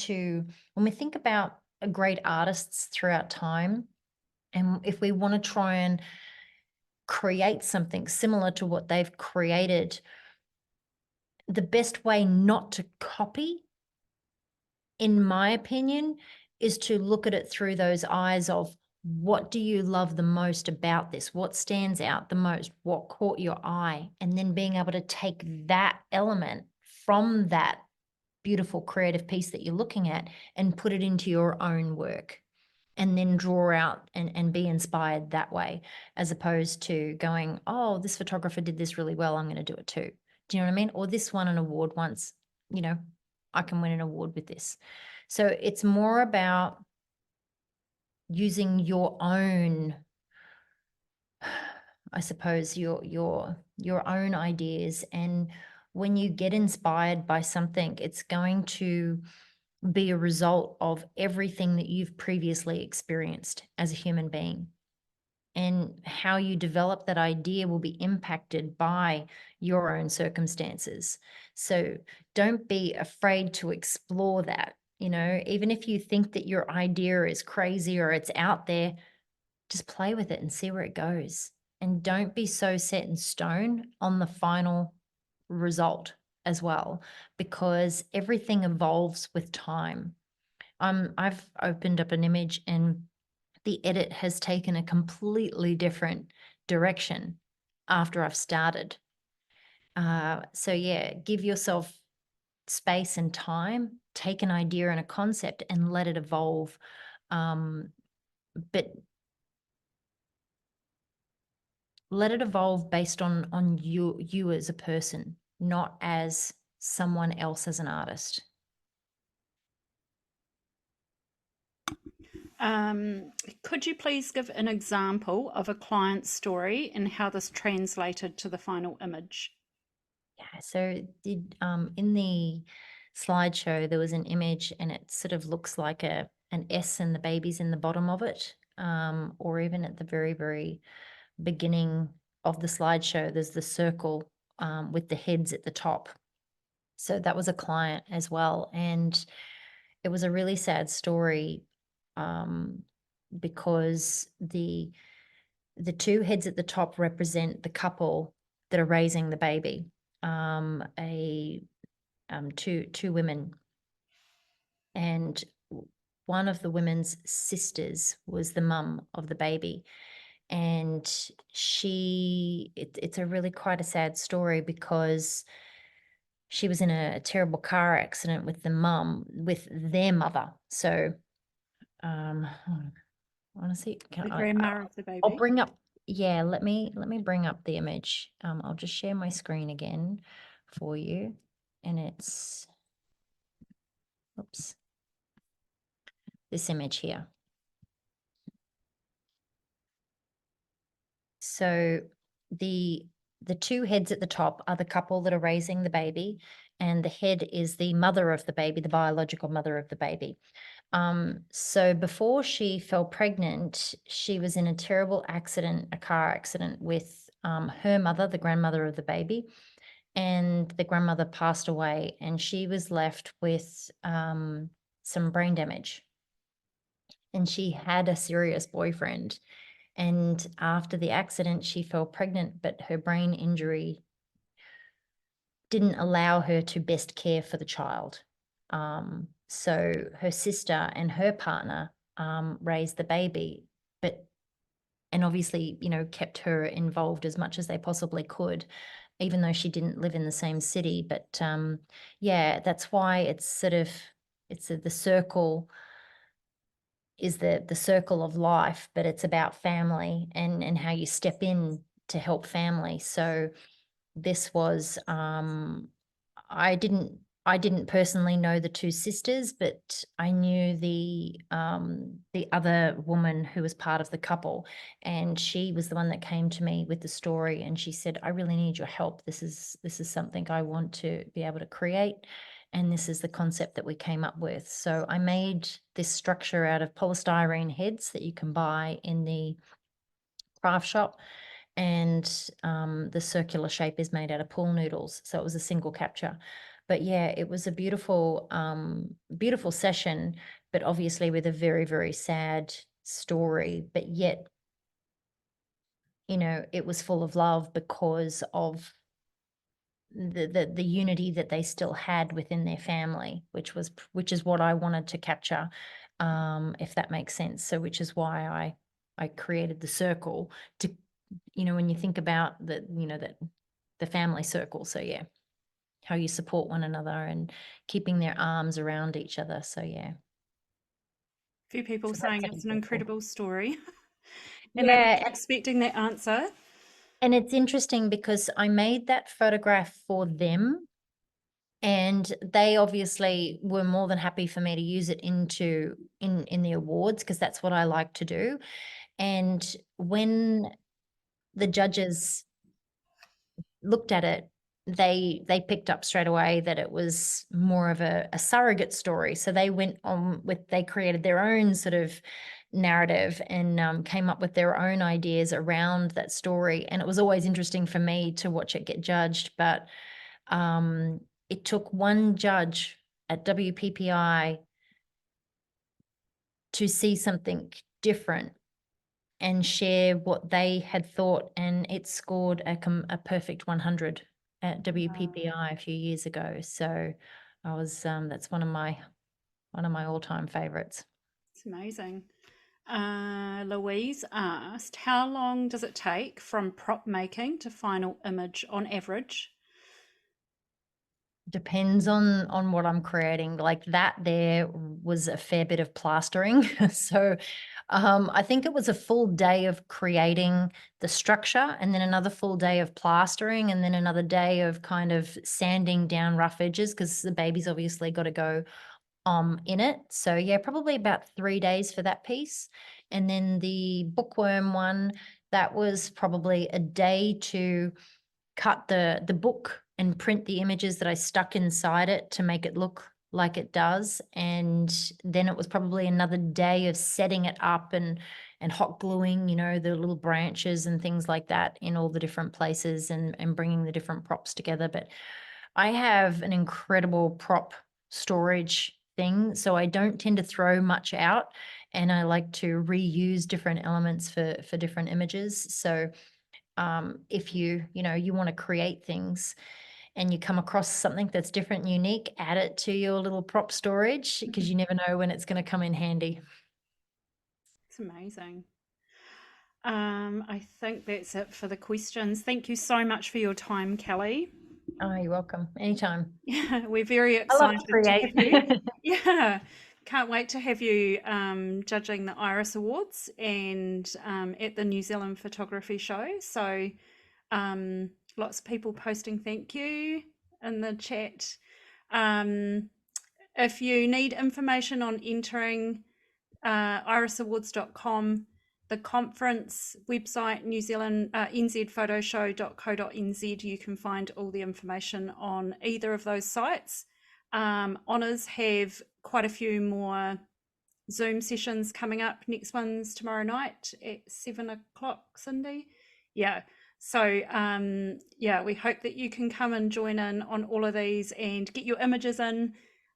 B: when we think about great artists throughout time, and if we want to try and create something similar to what they've created, the best way not to copy, in my opinion, is to look at it through those eyes of, what do you love the most about this? What stands out the most? What caught your eye? And then being able to take that element from that beautiful creative piece that you're looking at and put it into your own work, and then draw out and be inspired that way, as opposed to going, oh, this photographer did this really well, I'm going to do it too. Do you know what I mean? Or this won an award once, I can win an award with this. So it's more about using your own, I suppose, your own ideas. And when you get inspired by something, it's going to be a result of everything that you've previously experienced as a human being. And how you develop that idea will be impacted by your own circumstances. So don't be afraid to explore that. Even if you think that your idea is crazy or it's out there, just play with it and see where it goes. And don't be so set in stone on the final result as well, because everything evolves with time. I've opened up an image and the edit has taken a completely different direction after I've started. So yeah, give yourself space and time, take an idea and a concept and let it evolve. But let it evolve based on you as a person, not as someone else as an artist.
A: Could you please give an example of a client story and how this translated to the final image?
B: Yeah, so in the slideshow, there was an image and it sort of looks like an S and the baby's in the bottom of it, or even at the very, very beginning of the slideshow, there's the circle with the heads at the top. So that was a client as well. And it was a really sad story because the two heads at the top represent the couple that are raising the baby, two women. And one of the women's sisters was the mum of the baby. And it's a really quite a sad story because she was in a terrible car accident with their mother. So, honestly,
A: The grandma of the
B: I'll
A: baby.
B: bring up, yeah, let me bring up the image. I'll just share my screen again for you. And it's, oops, this image here. So the two heads at the top are the couple that are raising the baby, and the head is the mother of the baby, the biological mother of the baby. So before she fell pregnant, she was in a terrible accident, a car accident with her mother, the grandmother of the baby, and the grandmother passed away, and she was left with some brain damage. And she had a serious boyfriend. And after the accident, she fell pregnant, but her brain injury didn't allow her to best care for the child. So her sister and her partner raised the baby, and obviously, kept her involved as much as they possibly could, even though she didn't live in the same city. But yeah, that's why it's sort of, the circle is the circle of life, but it's about family and how you step in to help family. So this was I didn't personally know the two sisters, but I knew the other woman who was part of the couple, and she was the one that came to me with the story, and she said, I really need your help. This is something I want to be able to create, and this is the concept that we came up with. So I made this structure out of polystyrene heads that you can buy in the craft shop, and the circular shape is made out of pool noodles. So it was a single capture. But yeah, it was a beautiful, beautiful session, but obviously with a very, very sad story. But yet, it was full of love because of the unity that they still had within their family, which is what I wanted to capture, if that makes sense. So which is why I created the circle to, when you think about that the family circle. So yeah, how you support one another and keeping their arms around each other. So yeah.
A: A few people
B: So that's
A: saying
B: an
A: it's an
B: example.
A: incredible story. And they
B: Yeah,
A: were expecting that answer.
B: and it's interesting because I made that photograph for them, and they obviously were more than happy for me to use it in the awards, because that's what I like to do. And when the judges looked at it, they picked up straight away that it was more of a surrogate story. So they went on they created their own sort of narrative and came up with their own ideas around that story. And it was always interesting for me to watch it get judged. But it took one judge at WPPI to see something different and share what they had thought, and it scored a perfect 100 at WPPI a few years ago. So I was that's one of my all-time favorites.
A: It's amazing. Louise asked, how long does it take from prop making to final image on average?
B: Depends on what I'm creating. Like that, there was a fair bit of plastering. So I think it was a full day of creating the structure, and then another full day of plastering, and then another day of kind of sanding down rough edges, because the baby's obviously got to go in it. So yeah, probably about 3 days for that piece. And then the bookworm one, that was probably a day to cut the book and print the images that I stuck inside it to make it look like it does. And then it was probably another day of setting it up and hot gluing, you know, the little branches and things like that in all the different places and bringing the different props together. But I have an incredible prop storage thing, so I don't tend to throw much out, and I like to reuse different elements for different images. So if you want to create things and you come across something that's different and unique, add it to your little prop storage, because you never know when it's going to come in handy.
A: It's amazing. I think that's it for the questions. Thank you so much for your time, Kelly.
B: Oh, you're welcome. Anytime.
A: Yeah, we're very
B: I love
A: excited
B: to
A: to have
B: create.
A: you. Yeah, can't wait to have you judging the Iris Awards and at the New Zealand Photography Show. So lots of people posting thank you in the chat. If you need information on entering, irisawards.com, the conference website, New Zealand nzphotoshow.co.nz. You can find all the information on either of those sites. Honours have quite a few more Zoom sessions coming up. Next one's tomorrow night at 7 o'clock, Cindy. Yeah. So yeah, we hope that you can come and join in on all of these and get your images in.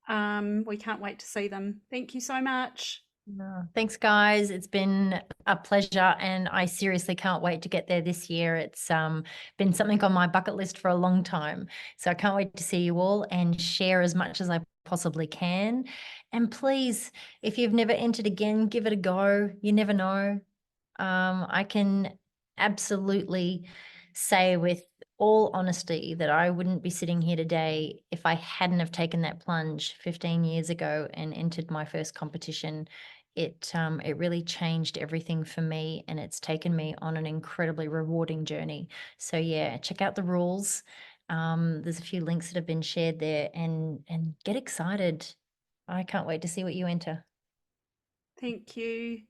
A: We can't wait to see them. Thank you so much.
B: No, thanks, guys. It's been a pleasure, and I seriously can't wait to get there this year. It's been something on my bucket list for a long time. So I can't wait to see you all and share as much as I possibly can. And please, if you've never entered again, give it a go. You never know. I can absolutely say with all honesty that I wouldn't be sitting here today if I hadn't have taken that plunge 15 years ago and entered my first competition. It really changed everything for me, and it's taken me on an incredibly rewarding journey. So yeah, check out the rules. There's a few links that have been shared there, and get excited. I can't wait to see what you enter.
A: Thank you.